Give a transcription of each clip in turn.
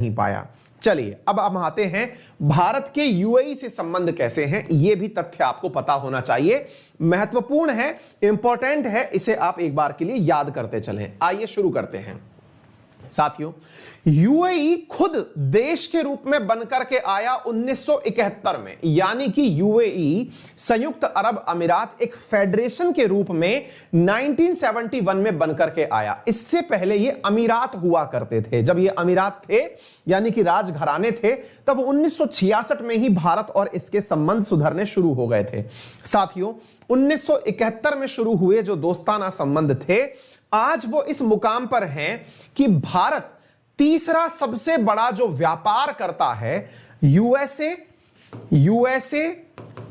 नहीं पाया। चलिए अब हम आते हैं भारत के यूएई से संबंध कैसे हैं, यह भी तथ्य आपको पता होना चाहिए, महत्वपूर्ण है, इंपॉर्टेंट है, इसे आप एक बार के लिए याद करते चलें। आइए शुरू करते हैं। साथियों, यूएई खुद देश के रूप में बनकर के आया 1971 में, यानी कि यूएई संयुक्त अरब अमीरात एक फेडरेशन के रूप में 1971 में बनकर के आया। इससे पहले ये अमीरात हुआ करते थे। जब ये अमीरात थे यानी कि राजघराने थे, तब 1966 में ही भारत और इसके संबंध सुधरने शुरू हो गए थे। साथियों, 1971 में शुरू हुए जो दोस्ताना संबंध थे, आज वो इस मुकाम पर हैं कि भारत तीसरा सबसे बड़ा जो व्यापार करता है, यूएसए,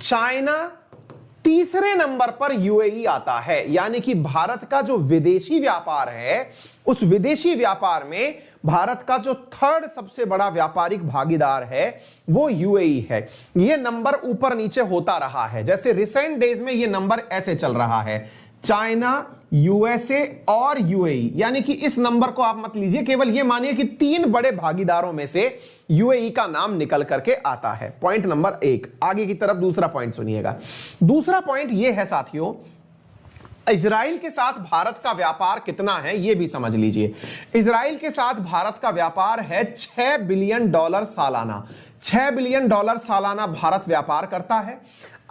चाइना, तीसरे नंबर पर यूएई आता है। यानी कि भारत का जो विदेशी व्यापार है, उस विदेशी व्यापार में भारत का जो थर्ड सबसे बड़ा व्यापारिक भागीदार है वो यूएई है। यह नंबर ऊपर नीचे होता रहा है, जैसे रिसेंट डेज में यह नंबर ऐसे चल रहा है, चाइना, यूएसए और यूएई। यानी कि इस नंबर को आप मत लीजिए, केवल यह मानिए कि तीन बड़े भागीदारों में से यूएई का नाम निकल करके आता है। Point number 1। आगे की तरफ दूसरा पॉइंट सुनिएगा। दूसरा पॉइंट यह है साथियों, इजराइल के साथ भारत का व्यापार कितना है यह भी समझ लीजिए। इजराइल के साथ भारत का व्यापार है $6 बिलियन सालाना। $6 बिलियन सालाना भारत व्यापार करता है।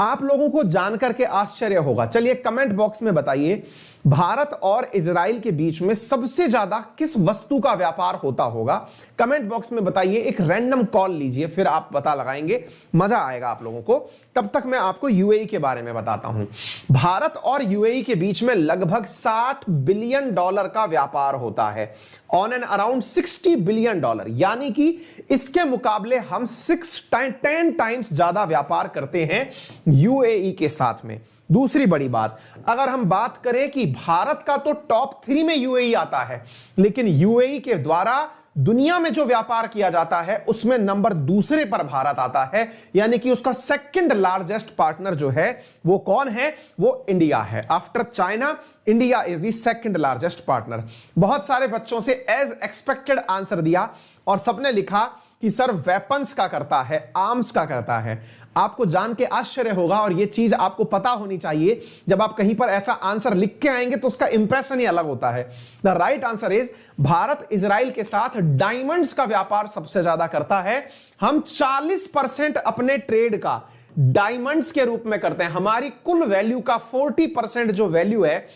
आप लोगों को जानकर के आश्चर्य होगा, चलिए कमेंट बॉक्स में बताइए, भारत और इजराइल के बीच में सबसे ज्यादा किस वस्तु का व्यापार होता होगा? कमेंट बॉक्स में बताइए। एक रैंडम कॉल लीजिए, फिर आप पता लगाएंगे, मजा आएगा आप लोगों को। तब तक मैं आपको यूएई के बारे में बताता हूं। भारत और यूएई के बीच में लगभग $60 बिलियन का व्यापार होता है, ऑन एंड अराउंड $60 बिलियन। यानी कि इसके मुकाबले हम 10 टाइम्स ज्यादा व्यापार करते हैं यूएई के साथ में। दूसरी बड़ी बात, अगर हम बात करें कि भारत का तो टॉप 3 में यूएई आता है, लेकिन यूएई के द्वारा दुनिया में जो व्यापार किया जाता है उसमें नंबर दूसरे पर भारत आता है। यानी कि उसका सेकंड लार्जेस्ट पार्टनर जो है वो कौन है? वो इंडिया है। After China, India is the second largest partner. बहुत सारे बच्चों से एज एक्सपेक्टेड आंसर दिया और सबने लिखा कि सर वेपन्स का करता है, आर्म्स का करता है। आपको जान के आश्चर्य होगा और यह चीज आपको पता होनी चाहिए, जब आप कहीं पर ऐसा आंसर लिख के आएंगे तो उसका इंप्रेशन ही अलग होता है। The right answer is, Bharat Israel के साथ डायमंड्स का व्यापार सबसे ज्यादा करता है। हम 40% अपने ट्रेड का डायमंड्स के रूप में करते हैं। हमारी कुल वैल्यू का 40% जो वैल्यू है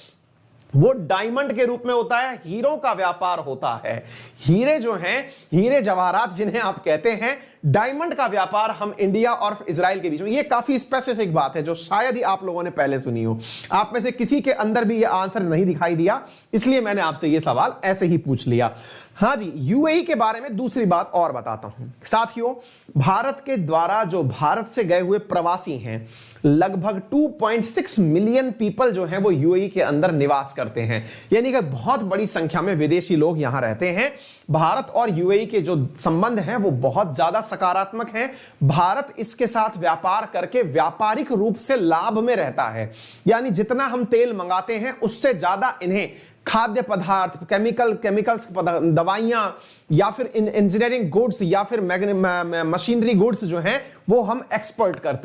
वो डायमंड के रूप में होता है, हीरों का व्यापार होता है। हीरे जो हैं, हीरे जवाहरात जिन्हें आप कहते हैं, डायमंड का व्यापार हम इंडिया और इजराइल के बीच में। ये काफी स्पेसिफिक बात है जो शायद ही आप लोगों ने पहले सुनी हो। आप में से किसी के अंदर भी ये आंसर नहीं दिखाई दिया, इसलिए मैंने आपसे ये सवाल ऐसे ही पूछ लिया। हां जी, यूएई के बारे में दूसरी बात और बताता हूं साथियों। भारत के द्वारा जो भारत से गए हुए प्रवासी हैं, लगभग 2.6 मिलियन पीपल जो हैं वो यूएई के अंदर निवास करते हैं। यानी कि बहुत बड़ी संख्या में विदेशी लोग यहां रहते हैं। भारत और यूएई के जो संबंध हैं वो बहुत ज्यादा सकारात्मक हैं। भारत इसके साथ व्यापार करके व्यापारिक रूप से लाभ में रहता है। यानी जितना हम तेल मंगाते हैं उससे ज्यादा इन्हें खाद्य पदार्थ, केमिकल्स, दवाइयां या फिर इंजीनियरिंग गुड्स या फिर मशीनरी गुड्स जो हैं वो हम एक्सपोर्ट करते हैं।